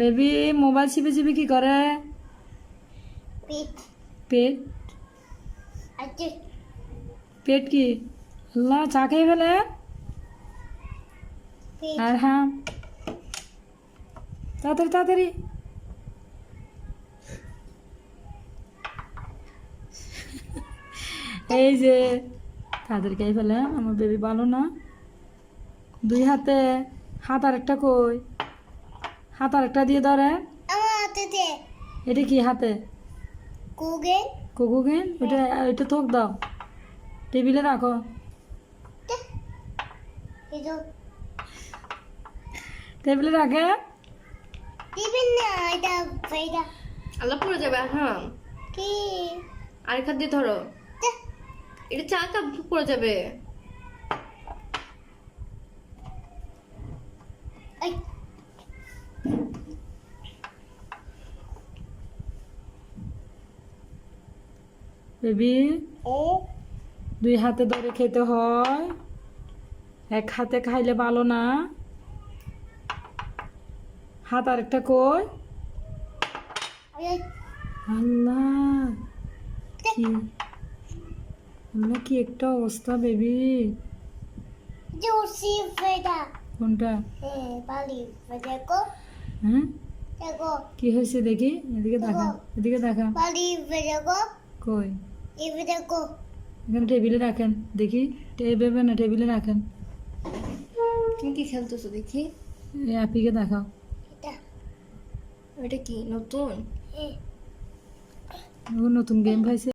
Baby mobile চিপে চিপে কি করে? পেট পেট আছে পেট কি? আল্লাহ, চা খেয়ে ফেলে। পেট আর হ্যাঁ, তাড়াতাড়ি তাড়াতাড়ি। এই যে তাড়াতাড়ি খেয়ে ফেলে। আমার বেবি ভালো না। দুই হাতে, হাত আরেকটা কই? হাত আরেকটা দিয়ে ধরে। আমার হাতে দে এটা কি হাতে? কুগে কোকোকেন? ওটা ওইটা থোক দাও, টেবিলে রাখো। এটা টেবিলে রাখে। দিবেন না এটা এটা আল্লাহ পড়ে যাবে। হ্যাঁ, কি আরেক হাত দিয়ে ধরো। দে, এটা চা কাপ পড়ে যাবে। এই বেবি ও দুই হাতে ধরে খেতে হয়, এক হাতে খাইলে ভালো না। হাত আরেকটা কই? এই আল্লাহ, কি আল্লাহ, কি একটা অবস্থা বেবি। জোসি ফেডা কোনটা? বালি দেখো হ্যাঁ, দেখো কি হয়েছে দেখি, এদিকে দেখা, এদিকে দেখা। বালি দেখো কই? এবে দেখো এখানে টেবিলে রাখেন দেখি। টেবিলে না, টেবিলে রাখেন। তুমি কি খেলতেছো দেখি? এই অ্যাপিকে দেখাও। এটা এটা কি নতুন? ও নতুন গেম পাইছে।